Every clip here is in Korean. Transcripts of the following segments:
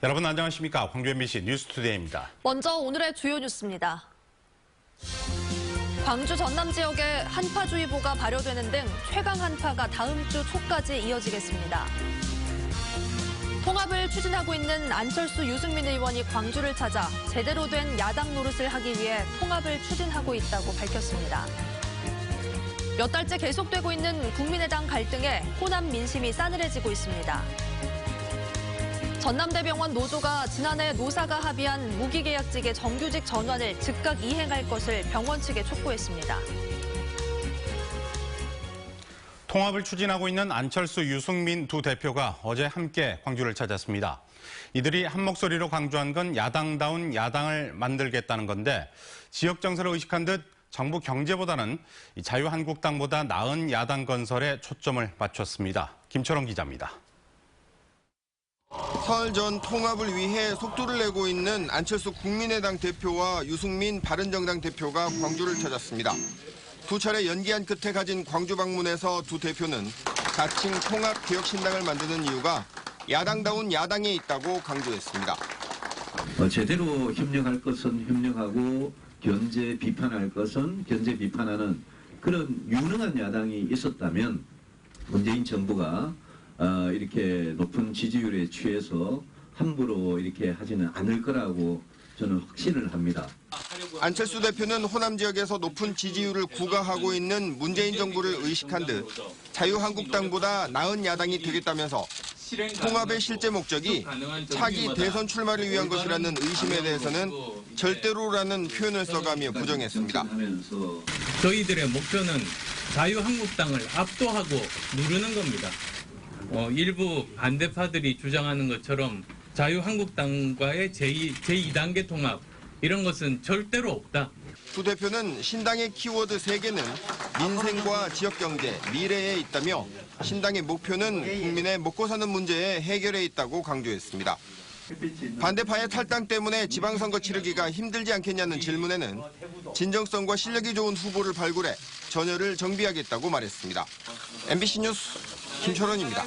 여러분 안녕하십니까? 광주 MBC 뉴스투데이입니다. 먼저 오늘의 주요 뉴스입니다. 광주 전남 지역에 한파주의보가 발효되는 등 최강 한파가 다음 주 초까지 이어지겠습니다. 통합을 추진하고 있는 안철수, 유승민 의원이 광주를 찾아 제대로 된 야당 노릇을 하기 위해 통합을 추진하고 있다고 밝혔습니다. 몇 달째 계속되고 있는 국민의당 갈등에 호남 민심이 싸늘해지고 있습니다. 전남대병원 노조가 지난해 노사가 합의한 무기계약직의 정규직 전환을 즉각 이행할 것을 병원 측에 촉구했습니다. 통합을 추진하고 있는 안철수, 유승민 두 대표가 어제 함께 광주를 찾았습니다. 이들이 한 목소리로 강조한 건 야당다운 야당을 만들겠다는 건데 지역 정세를 의식한 듯 정부 경제보다는 자유한국당보다 나은 야당 건설에 초점을 맞췄습니다. 김철원 기자입니다. 사흘 전 통합을 위해 속도를 내고 있는 안철수 국민의당 대표와 유승민 바른정당 대표가 광주를 찾았습니다. 두 차례 연기한 끝에 가진 광주 방문에서 두 대표는 자칭 통합개혁신당을 만드는 이유가 야당다운 야당에 있다고 강조했습니다. 제대로 협력할 것은 협력하고 견제 비판할 것은 견제 비판하는 그런 유능한 야당이 있었다면 문재인 정부가 이렇게 높은 지지율에 취해서 함부로 이렇게 하지는 않을 거라고 저는 확신을 합니다. 안철수 대표는 호남 지역에서 높은 지지율을 구가하고 있는 문재인 정부를 의식한 듯 자유한국당보다 나은 야당이 되겠다면서 통합의 실제 목적이 차기 대선 출마를 위한 것이라는 의심에 대해서는 절대로라는 표현을 써가며 부정했습니다. 저희들의 목표는 자유한국당을 압도하고 누르는 겁니다. 일부 반대파들이 주장하는 것처럼 자유한국당과의 제2단계 통합 이런 것은 절대로 없다. 두 대표는 신당의 키워드 3개는 민생과 지역경제, 미래에 있다며 신당의 목표는 국민의 먹고 사는 문제에 해결해 있다고 강조했습니다. 반대파의 탈당 때문에 지방선거 치르기가 힘들지 않겠냐는 질문에는 진정성과 실력이 좋은 후보를 발굴해 전열을 정비하겠다고 말했습니다. MBC 뉴스 김철원입니다.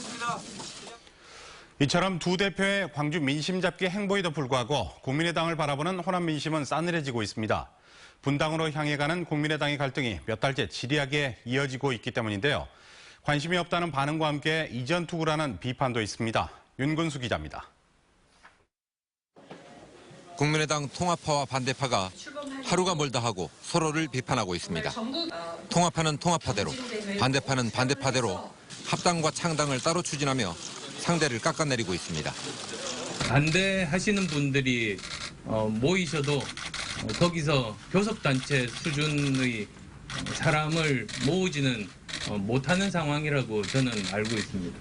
이처럼 두 대표의 광주 민심 잡기 행보에도 불구하고 국민의당을 바라보는 호남 민심은 싸늘해지고 있습니다. 분당으로 향해 가는 국민의당의 갈등이 몇 달째 지리하게 이어지고 있기 때문인데요. 관심이 없다는 반응과 함께 이전 투구라는 비판도 있습니다. 윤근수 기자입니다. 국민의당 통합파와 반대파가 하루가 멀다 하고 서로를 비판하고 있습니다. 통합파는 통합파대로, 반대파는 반대파대로 합당과 창당을 따로 추진하며 상대를 깎아내리고 있습니다. 반대하시는 분들이 모이셔도 거기서 교섭단체 수준의 사람을 모으지는 못하는 상황이라고 저는 알고 있습니다.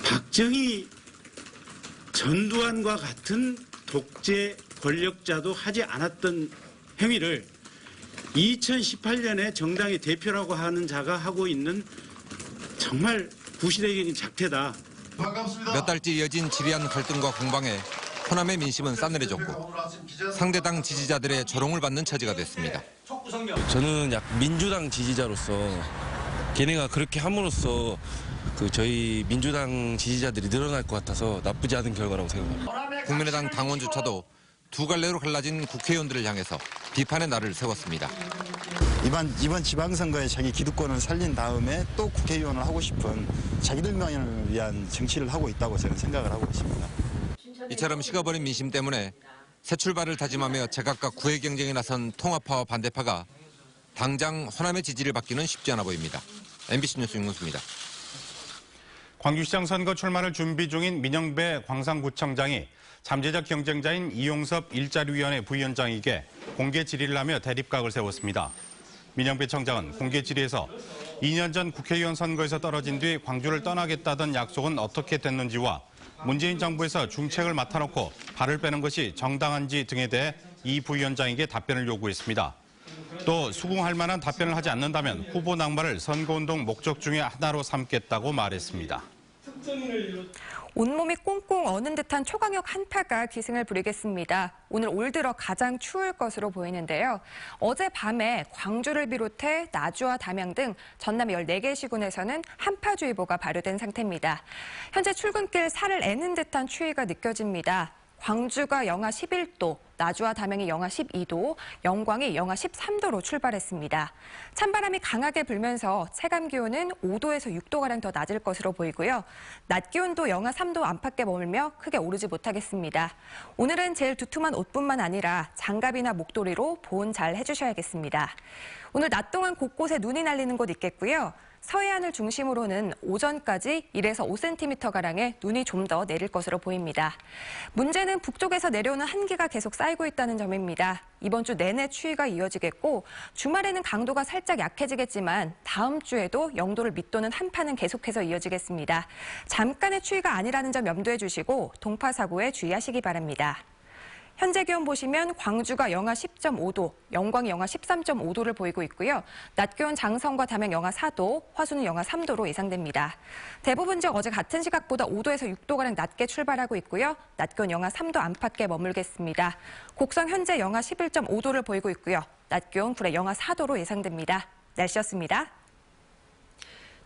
박정희, 전두환과 같은 독재 권력자도 하지 않았던 행위를 2018년에 정당의 대표라고 하는 자가 하고 있는 정말 구시대적인 작태다. 몇 달째 이어진 지리한 갈등과 공방에 호남의 민심은 싸늘해졌고 상대당 지지자들의 조롱을 받는 처지가 됐습니다. 저는 민주당 지지자로서 걔네가 그렇게 함으로써 저희 민주당 지지자들이 늘어날 것 같아서 나쁘지 않은 결과라고 생각합니다. 국민의당 당원조차도 두 갈래로 갈라진 국회의원들을 향해서 비판의 날을 세웠습니다. 이번 지방선거에 자기 기득권을 살린 다음에 또 국회의원을 하고 싶은 자기들만을 위한 정치를 하고 있다고 저는 생각을 하고 있습니다. 이처럼 식어버린 민심 때문에 새 출발을 다짐하며 제각각 구애 경쟁에 나선 통합파와 반대파가 당장 호남의 지지를 받기는 쉽지 않아 보입니다. MBC 뉴스 윤근수입니다. 광주시장 선거 출마를 준비 중인 민영배 광산구청장이 잠재적 경쟁자인 이용섭 일자리위원회 부위원장에게 공개 질의를 하며 대립각을 세웠습니다. 민영배 청장은 공개 질의에서 2년 전 국회의원 선거에서 떨어진 뒤 광주를 떠나겠다던 약속은 어떻게 됐는지와 문재인 정부에서 중책을 맡아놓고 발을 빼는 것이 정당한지 등에 대해 이 부위원장에게 답변을 요구했습니다. 또 수긍할 만한 답변을 하지 않는다면 후보 낙마를 선거운동 목적 중에 하나로 삼겠다고 말했습니다. 온몸이 꽁꽁 얼는 듯한 초강력 한파가 기승을 부리겠습니다. 오늘 올 들어 가장 추울 것으로 보이는데요. 어젯밤에 광주를 비롯해 나주와 담양 등 전남의 14개 시군에서는 한파주의보가 발효된 상태입니다. 현재 출근길 살을 애는 듯한 추위가 느껴집니다. 광주가 영하 11도, 나주와 담양이 영하 12도, 영광이 영하 13도로 출발했습니다. 찬바람이 강하게 불면서 체감 기온은 5도에서 6도가량 더 낮을 것으로 보이고요. 낮 기온도 영하 3도 안팎에 머물며 크게 오르지 못하겠습니다. 오늘은 제일 두툼한 옷뿐만 아니라 장갑이나 목도리로 보온 잘 해주셔야겠습니다. 오늘 낮 동안 곳곳에 눈이 날리는 곳 있겠고요. 서해안을 중심으로는 오전까지 1에서 5cm가량의 눈이 좀 더 내릴 것으로 보입니다. 문제는 북쪽에서 내려오는 한기가 계속 쌓이고 있다는 점입니다. 이번 주 내내 추위가 이어지겠고 주말에는 강도가 살짝 약해지겠지만 다음 주에도 영도를 밑도는 한파는 계속해서 이어지겠습니다. 잠깐의 추위가 아니라는 점 염두에 주시고 동파 사고에 주의하시기 바랍니다. 현재 기온 보시면 광주가 영하 10.5도, 영광이 영하 13.5도를 보이고 있고요. 낮 기온 장성과 담양 영하 4도, 화수는 영하 3도로 예상됩니다. 대부분 지역 어제 같은 시각보다 5도에서 6도가량 낮게 출발하고 있고요. 낮 기온 영하 3도 안팎에 머물겠습니다. 곡성 현재 영하 11.5도를 보이고 있고요. 낮 기온 구례 영하 4도로 예상됩니다. 날씨였습니다.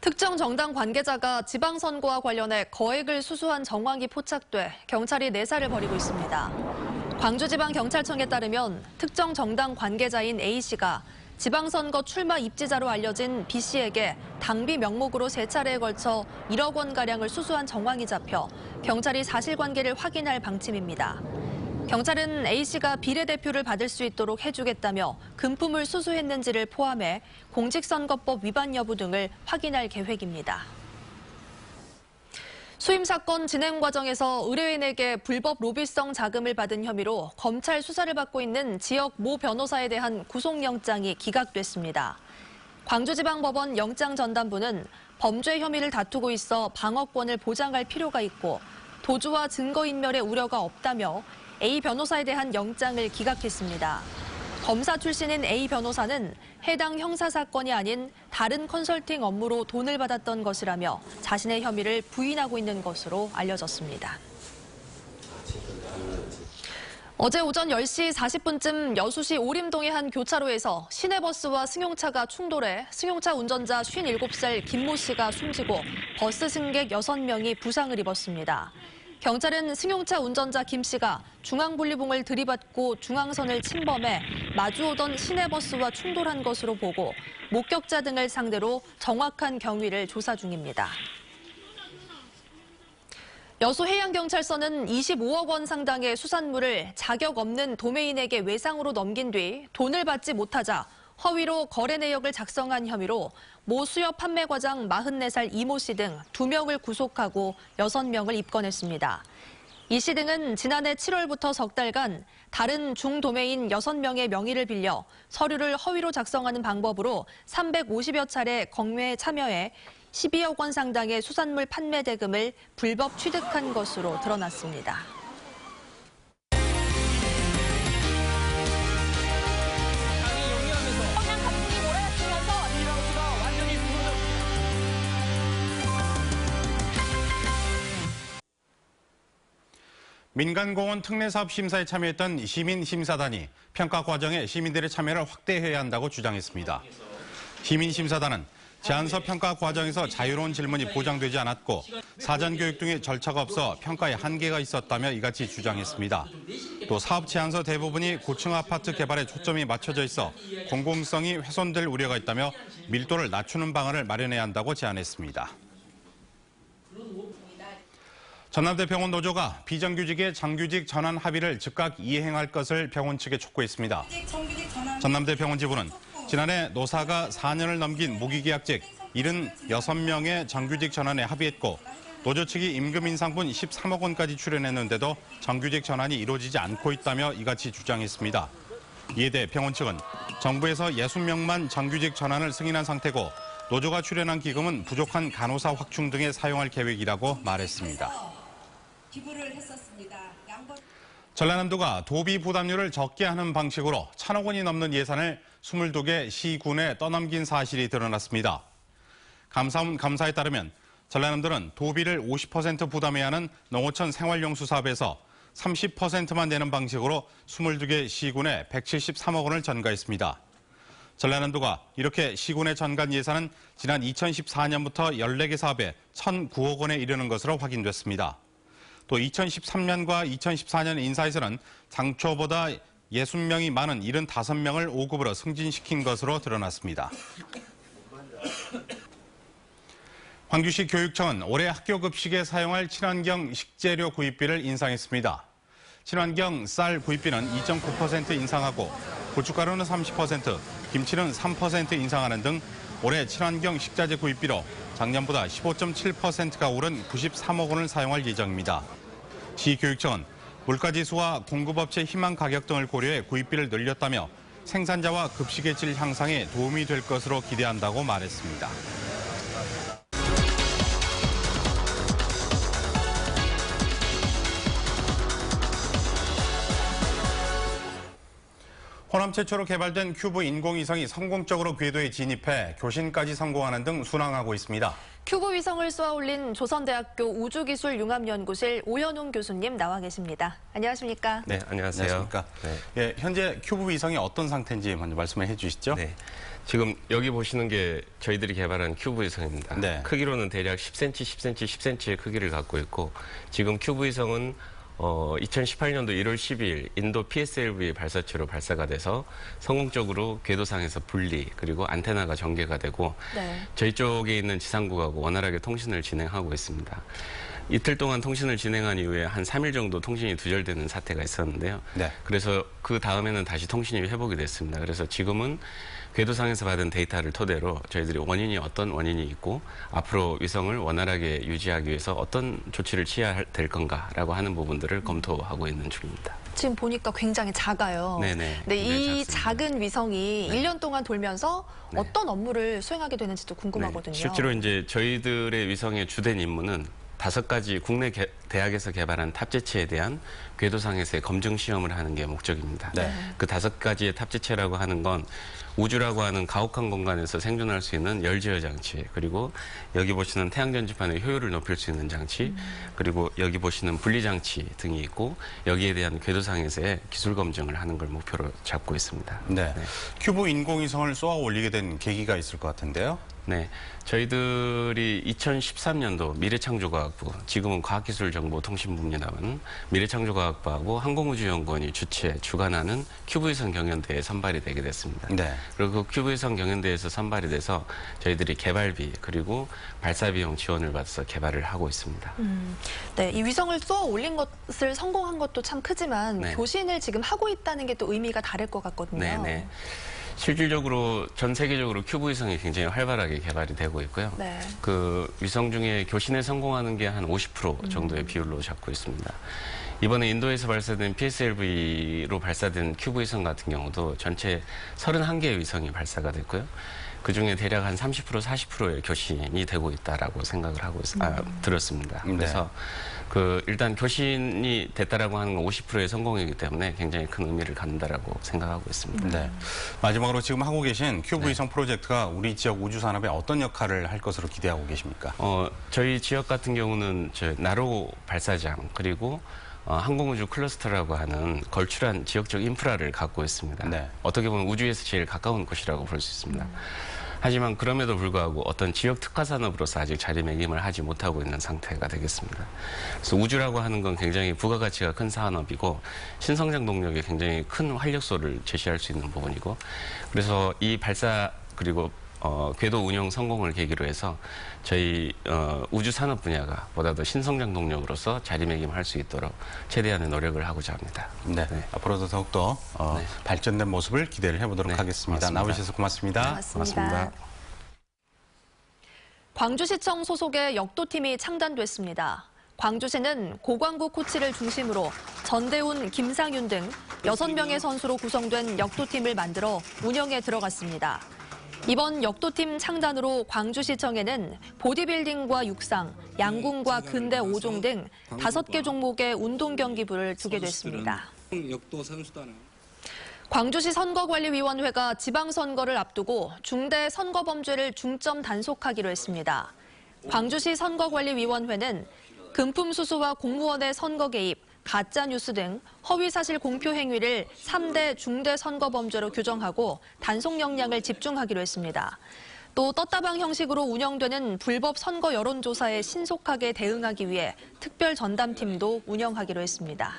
특정 정당 관계자가 지방선거와 관련해 거액을 수수한 정황이 포착돼 경찰이 내사를 벌이고 있습니다. 광주지방경찰청에 따르면 특정 정당 관계자인 A씨가 지방선거 출마 입지자로 알려진 B씨에게 당비 명목으로 3차례에 걸쳐 1억 원가량을 수수한 정황이 잡혀 경찰이 사실관계를 확인할 방침입니다. 경찰은 A씨가 비례대표를 받을 수 있도록 해주겠다며 금품을 수수했는지를 포함해 공직선거법 위반 여부 등을 확인할 계획입니다. 수임 사건 진행 과정에서 의뢰인에게 불법 로비성 자금을 받은 혐의로 검찰 수사를 받고 있는 지역 모 변호사에 대한 구속영장이 기각됐습니다. 광주지방법원 영장전담부는 범죄 혐의를 다투고 있어 방어권을 보장할 필요가 있고 도주와 증거인멸의 우려가 없다며 A 변호사에 대한 영장을 기각했습니다. 검사 출신인 A 변호사는 해당 형사사건이 아닌 다른 컨설팅 업무로 돈을 받았던 것이라며 자신의 혐의를 부인하고 있는 것으로 알려졌습니다. 어제 오전 10시 40분쯤 여수시 오림동의 한 교차로에서 시내버스와 승용차가 충돌해 승용차 운전자 57살 김모 씨가 숨지고 버스 승객 6명이 부상을 입었습니다. 경찰은 승용차 운전자 김 씨가 중앙분리봉을 들이받고 중앙선을 침범해 마주오던 시내버스와 충돌한 것으로 보고 목격자 등을 상대로 정확한 경위를 조사 중입니다. 여수해양경찰서는 25억 원 상당의 수산물을 자격 없는 도매인에게 외상으로 넘긴 뒤 돈을 받지 못하자 허위로 거래 내역을 작성한 혐의로 모 수협 판매 과장 44살 이모 씨 등 2명을 구속하고 6명을 입건했습니다. 이 씨 등은 지난해 7월부터 석 달간 다른 중도매인 6명의 명의를 빌려 서류를 허위로 작성하는 방법으로 350여 차례 경매에 참여해 12억 원 상당의 수산물 판매 대금을 불법 취득한 것으로 드러났습니다. 민간공원 특례사업 심사에 참여했던 시민심사단이 평가 과정에 시민들의 참여를 확대해야 한다고 주장했습니다. 시민심사단은 제안서 평가 과정에서 자유로운 질문이 보장되지 않았고 사전교육 등의 절차가 없어 평가에 한계가 있었다며 이같이 주장했습니다. 또 사업 제안서 대부분이 고층 아파트 개발에 초점이 맞춰져 있어 공공성이 훼손될 우려가 있다며 밀도를 낮추는 방안을 마련해야 한다고 제안했습니다. 전남대 병원 노조가 비정규직의 정규직 전환 합의를 즉각 이행할 것을 병원 측에 촉구했습니다. 전남대 병원 지부는 지난해 노사가 4년을 넘긴 무기계약직 76명의 정규직 전환에 합의했고 노조 측이 임금 인상분 13억 원까지 출연했는데도 정규직 전환이 이루어지지 않고 있다며 이같이 주장했습니다. 이에 대해 병원 측은 정부에서 60명만 정규직 전환을 승인한 상태고 노조가 출연한 기금은 부족한 간호사 확충 등에 사용할 계획이라고 말했습니다. 전라남도가 도비 부담률을 적게 하는 방식으로 1,000억 원이 넘는 예산을 22개 시군에 떠넘긴 사실이 드러났습니다. 감사에 따르면 전라남도는 도비를 50% 부담해야 하는 농어촌 생활용수 사업에서 30%만 내는 방식으로 22개 시군에 173억 원을 전가했습니다. 전라남도가 이렇게 시군에 전가한 예산은 지난 2014년부터 14개 사업에 1,009억 원에 이르는 것으로 확인됐습니다. 또 2013년과 2014년 인사에서는 당초보다 60명이 많은 75명을 5급으로 승진시킨 것으로 드러났습니다. 광주시 교육청은 올해 학교 급식에 사용할 친환경 식재료 구입비를 인상했습니다. 친환경 쌀 구입비는 2.9% 인상하고 고춧가루는 30%, 김치는 3% 인상하는 등 올해 친환경 식자재 구입비로 작년보다 15.7%가 오른 93억 원을 사용할 예정입니다. 시교육청은 물가지수와 공급업체 희망 가격 등을 고려해 구입비를 늘렸다며 생산자와 급식의 질 향상에 도움이 될 것으로 기대한다고 말했습니다. 호남 최초로 개발된 큐브 인공위성이 성공적으로 궤도에 진입해 교신까지 성공하는 등 순항하고 있습니다. 큐브 위성을 쏘아올린 조선대학교 우주기술융합연구실 오현웅 교수님 나와 계십니다. 안녕하십니까? 네, 안녕하세요. 안녕하십니까? 네. 예, 현재 큐브 위성이 어떤 상태인지 먼저 말씀을 해주시죠. 네. 지금 여기 보시는 게 저희들이 개발한 큐브 위성입니다. 네. 크기로는 대략 10cm, 10cm, 10cm의 크기를 갖고 있고 지금 큐브 위성은 2018년도 1월 12일 인도 PSLV 발사체로 발사가 돼서 성공적으로 궤도상에서 분리 그리고 안테나가 전개가 되고 네. 저희 쪽에 있는 지상국하고 원활하게 통신을 진행하고 있습니다. 이틀 동안 통신을 진행한 이후에 한 3일 정도 통신이 두절되는 사태가 있었는데요. 네. 그래서 그 다음에는 다시 통신이 회복이 됐습니다. 그래서 지금은 궤도상에서 받은 데이터를 토대로 저희들이 어떤 원인이 있고 앞으로 위성을 원활하게 유지하기 위해서 어떤 조치를 취해야 될 건가라고 하는 부분들을 검토하고 있는 중입니다. 지금 보니까 굉장히 작아요. 네네. 네, 이 작습니다. 작은 위성이 네. 1년 동안 돌면서 네. 어떤 업무를 수행하게 되는지도 궁금하거든요. 네. 실제로 이제 저희들의 위성의 주된 임무는 5가지 국내 대학에서 개발한 탑재체에 대한 궤도상에서의 검증 시험을 하는 게 목적입니다. 네. 그 5가지의 탑재체라고 하는 건 우주라고 하는 가혹한 공간에서 생존할 수 있는 열제어 장치, 그리고 여기 보시는 태양 전지판의 효율을 높일 수 있는 장치, 그리고 여기 보시는 분리 장치 등이 있고 여기에 대한 궤도상에서의 기술 검증을 하는 걸 목표로 잡고 있습니다. 네. 큐브 인공위성을 쏘아 올리게 된 계기가 있을 것 같은데요. 네, 저희들이 2013년도 미래창조과학부, 지금은 과학기술정보통신부입니다만 미래창조과학부하고 항공우주연구원이 주관하는 큐브위성 경연대회에 선발이 되게 됐습니다. 네. 그리고 그 큐브위성 경연대회에서 선발이 돼서 저희들이 개발비 그리고 발사비용 지원을 받아서 개발을 하고 있습니다. 네, 이 위성을 쏘아 올린 것을 성공한 것도 참 크지만 네. 교신을 지금 하고 있다는 게 또 의미가 다를 것 같거든요. 네, 네. 실질적으로 전 세계적으로 큐브 위성이 굉장히 활발하게 개발이 되고 있고요. 네. 그 위성 중에 교신에 성공하는 게 한 50% 정도의 비율로 잡고 있습니다. 이번에 인도에서 발사된 PSLV로 발사된 큐브 위성 같은 경우도 전체 31개의 위성이 발사가 됐고요. 그중에 대략 한 30%, 40%의 교신이 되고 있다라고 생각을 하고 들었습니다. 그래서 일단 교신이 됐다라고 하는 건 50%의 성공이기 때문에 굉장히 큰 의미를 갖는다라고 생각하고 있습니다. 네. 마지막으로 지금 하고 계신 큐브 네. 위성 프로젝트가 우리 지역 우주 산업에 어떤 역할을 할 것으로 기대하고 계십니까? 저희 지역 같은 경우는 나로 발사장 그리고 항공우주 클러스터라고 하는 걸출한 지역적 인프라를 갖고 있습니다. 네. 어떻게 보면 우주에서 제일 가까운 곳이라고 볼 수 있습니다. 하지만 그럼에도 불구하고 어떤 지역 특화 산업으로서 아직 자리매김을 하지 못하고 있는 상태가 되겠습니다. 그래서 우주라고 하는 건 굉장히 부가가치가 큰 산업이고 신성장 동력에 굉장히 큰 활력소를 제시할 수 있는 부분이고 그래서 이 발사 그리고 궤도 운영 성공을 계기로 해서 저희 우주 산업 분야가 보다 더 신성장 동력으로서 자리매김할 수 있도록 최대한의 노력을 하고자 합니다. 네. 네. 앞으로도 더욱더 네. 발전된 모습을 기대를 해보도록 네, 하겠습니다. 고맙습니다. 나오셔서 고맙습니다. 고맙습니다. 광주시청 소속의 역도팀이 창단됐습니다. 광주시는 고광구 코치를 중심으로 전대훈, 김상윤 등 6명의 선수로 구성된 역도팀을 만들어 운영에 들어갔습니다. 이번 역도팀 창단으로 광주시청에는 보디빌딩과 육상, 양궁과 근대 5종 등 5개 종목의 운동 경기부를 두게 됐습니다. 광주시 선거관리위원회가 지방선거를 앞두고 중대 선거범죄를 중점 단속하기로 했습니다. 광주시 선거관리위원회는 금품 수수와 공무원의 선거 개입, 가짜뉴스 등 허위사실 공표 행위를 3대 중대 선거범죄로 규정하고 단속 역량을 집중하기로 했습니다. 또 떴다방 형식으로 운영되는 불법 선거 여론조사에 신속하게 대응하기 위해 특별 전담팀도 운영하기로 했습니다.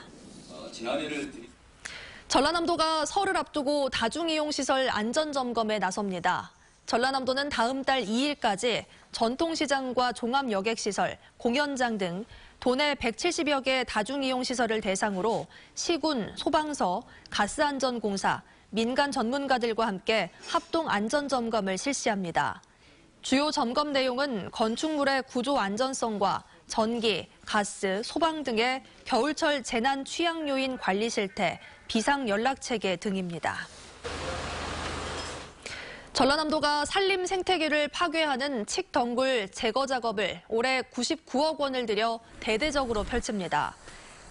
전라남도가 설을 앞두고 다중이용시설 안전점검에 나섭니다. 전라남도는 다음 달 2일까지 전통시장과 종합여객시설, 공연장 등 도내 170여 개 다중이용시설을 대상으로 시군, 소방서, 가스안전공사, 민간 전문가들과 함께 합동 안전점검을 실시합니다. 주요 점검 내용은 건축물의 구조 안전성과 전기, 가스, 소방 등의 겨울철 재난 취약 요인 관리 실태, 비상 연락 체계 등입니다. 전라남도가 산림 생태계를 파괴하는 칡덩굴 제거 작업을 올해 99억 원을 들여 대대적으로 펼칩니다.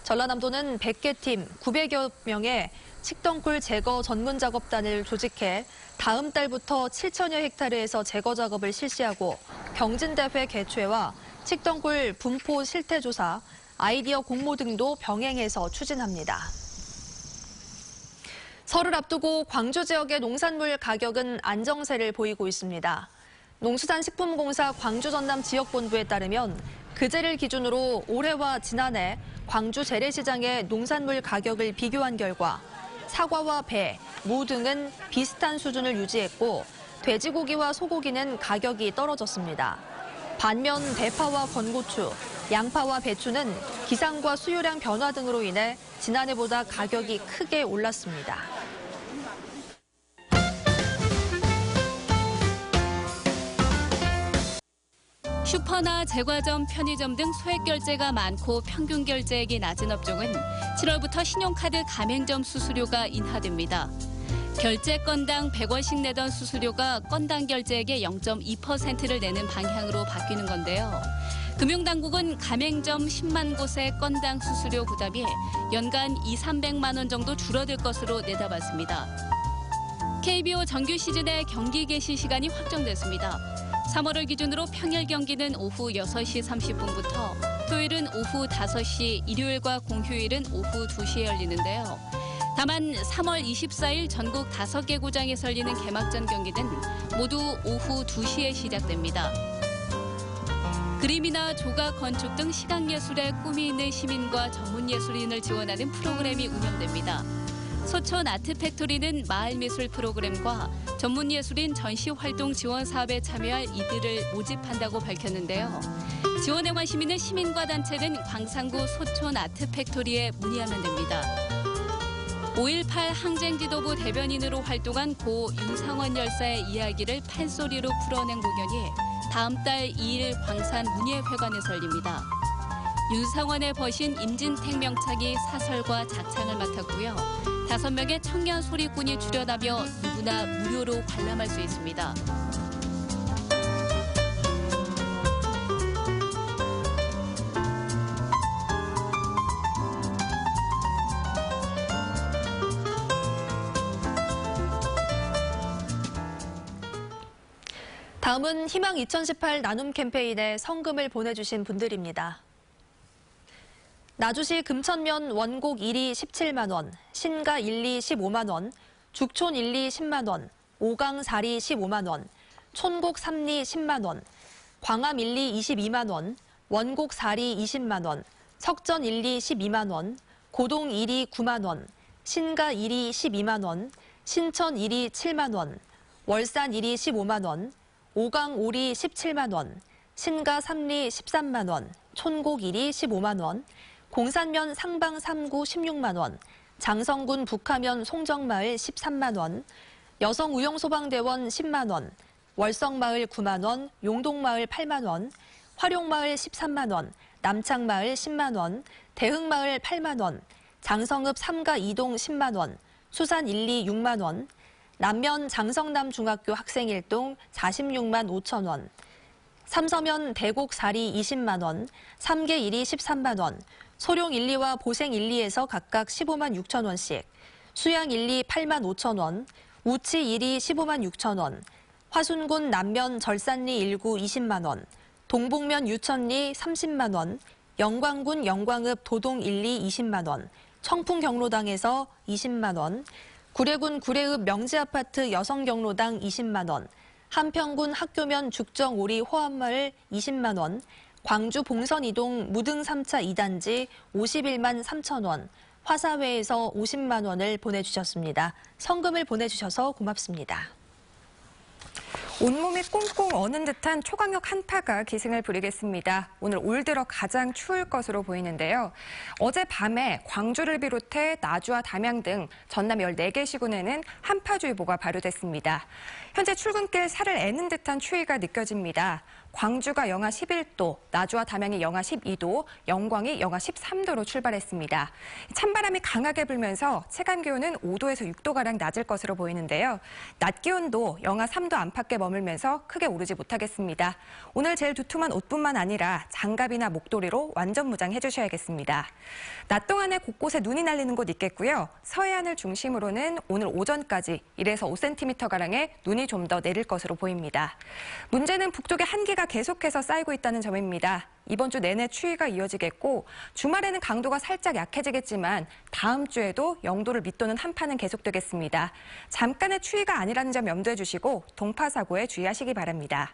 전라남도는 100개 팀 900여 명의 칡덩굴 제거 전문 작업단을 조직해 다음 달부터 7천여 헥타르에서 제거 작업을 실시하고 경진대회 개최와 칡덩굴 분포 실태 조사, 아이디어 공모 등도 병행해서 추진합니다. 설을 앞두고 광주 지역의 농산물 가격은 안정세를 보이고 있습니다. 농수산식품공사 광주 전남 지역본부에 따르면 그제를 기준으로 올해와 지난해 광주 재래시장의 농산물 가격을 비교한 결과 사과와 배, 무 등은 비슷한 수준을 유지했고 돼지고기와 소고기는 가격이 떨어졌습니다. 반면 대파와 건고추, 양파와 배추는 기상과 수요량 변화 등으로 인해 지난해보다 가격이 크게 올랐습니다. 슈퍼나 제과점, 편의점 등 소액 결제가 많고 평균 결제액이 낮은 업종은 7월부터 신용카드 가맹점 수수료가 인하됩니다. 결제 건당 100원씩 내던 수수료가 건당 결제액의 0.2%를 내는 방향으로 바뀌는 건데요. 금융당국은 가맹점 10만 곳의 건당 수수료 부담이 연간 200~300만 원 정도 줄어들 것으로 내다봤습니다. KBO 정규 시즌의 경기 개시 시간이 확정됐습니다. 3월을 기준으로 평일 경기는 오후 6시 30분부터 토요일은 오후 5시, 일요일과 공휴일은 오후 2시에 열리는데요. 다만 3월 24일 전국 5개 구장에서 열리는 개막전 경기는 모두 오후 2시에 시작됩니다. 그림이나 조각, 건축 등 시각예술에 꿈이 있는 시민과 전문예술인을 지원하는 프로그램이 운영됩니다. 소촌 아트팩토리는 마을미술 프로그램과 전문예술인 전시활동 지원 사업에 참여할 이들을 모집한다고 밝혔는데요. 지원에 관심 있는 시민과 단체는 광산구 소촌 아트팩토리에 문의하면 됩니다. 5.18 항쟁지도부 대변인으로 활동한 고 윤상원 열사의 이야기를 판소리로 풀어낸 공연이 다음 달 2일 광산 문예회관에서 열립니다. 윤상원의 버신 임진택 명창이 사설과 작창을 맡았고요. 5명의 청년 소리꾼이 출연하며 누구나 무료로 관람할 수 있습니다. 다음은 희망 2018 나눔 캠페인에 성금을 보내주신 분들입니다. 나주시 금천면 원곡 1리 17만 원, 신가 1리 15만 원, 죽촌 1리 10만 원, 오강 4리 15만 원, 촌곡 3리 10만 원, 광암 1리 22만 원, 원곡 4리 20만 원, 석전 1리 12만 원, 고동 1리 9만 원, 신가 1리 12만 원, 신천 1리 7만 원, 월산 1리 15만 원, 오강 5리 17만 원, 신가 3리 13만 원, 촌곡 1리 15만 원, 공산면 상방 3구 16만 원, 장성군 북하면 송정마을 13만 원, 여성우용소방대원 10만 원, 월성마을 9만 원, 용동마을 8만 원, 화룡마을 13만 원, 남창마을 10만 원, 대흥마을 8만 원, 장성읍 3가 2동 10만 원, 수산 1리 6만 원, 남면 장성남 중학교 학생 1동 46만 5천 원, 삼서면 대곡 4리 20만 원, 삼계 1리 13만 원, 소룡 1리와 보생 1리에서 각각 15만 6천 원씩, 수양 1리 8만 5천 원, 우치 1리 15만 6천 원, 화순군 남면 절산리 1구 20만 원, 동북면 유천리 30만 원, 영광군 영광읍 도동 1리 20만 원, 청풍 경로당에서 20만 원, 구례군 구례읍 명지아파트 여성경로당 20만 원, 한평군 학교면 죽정오리 호암마을 20만 원, 광주 봉선 이동 무등 3차 2단지 51만 3천 원, 화사회에서 50만 원을 보내주셨습니다. 성금을 보내주셔서 고맙습니다. 온몸이 꽁꽁 얼는 듯한 초강력 한파가 기승을 부리겠습니다. 오늘 올 들어 가장 추울 것으로 보이는데요. 어젯밤에 광주를 비롯해 나주와 담양 등 전남 14개 시군에는 한파주의보가 발효됐습니다. 현재 출근길 살을 애는 듯한 추위가 느껴집니다. 광주가 영하 11도, 나주와 담양이 영하 12도, 영광이 영하 13도로 출발했습니다. 찬바람이 강하게 불면서 체감기온은 5도에서 6도가량 낮을 것으로 보이는데요. 낮 기온도 영하 3도 안팎에 머물면서 크게 오르지 못하겠습니다. 오늘 제일 두툼한 옷뿐만 아니라 장갑이나 목도리로 완전 무장해 주셔야겠습니다. 낮 동안에 곳곳에 눈이 날리는 곳 있겠고요. 서해안을 중심으로는 오늘 오전까지 1에서 5cm가량의 눈이 좀 더 내릴 것으로 보입니다. 문제는 북쪽에 한기가 계속해서 쌓이고 있다는 점입니다. 이번 주 내내 추위가 이어지겠고 주말에는 강도가 살짝 약해지겠지만 다음 주에도 영도를 밑도는 한파는 계속되겠습니다. 잠깐의 추위가 아니라는 점 염두에 주시고 동파 사고에 주의하시기 바랍니다.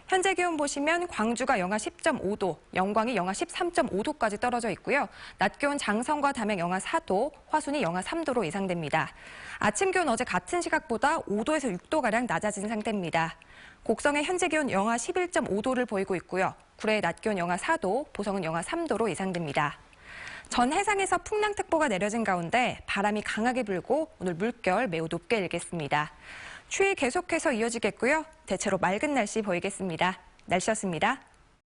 현재 기온 보시면 광주가 영하 10.5도, 영광이 영하 13.5도까지 떨어져 있고요. 낮 기온 장성과 담양 영하 4도, 화순이 영하 3도로 예상됩니다. 아침 기온 어제 같은 시각보다 5도에서 6도가량 낮아진 상태입니다. 곡성의 현재 기온 영하 11.5도를 보이고 있고요. 구례의 낮 기온 영하 4도, 보성은 영하 3도로 예상됩니다. 전 해상에서 풍랑특보가 내려진 가운데 바람이 강하게 불고 오늘 물결 매우 높게 일겠습니다. 추위 계속해서 이어지겠고요. 대체로 맑은 날씨 보이겠습니다. 날씨였습니다.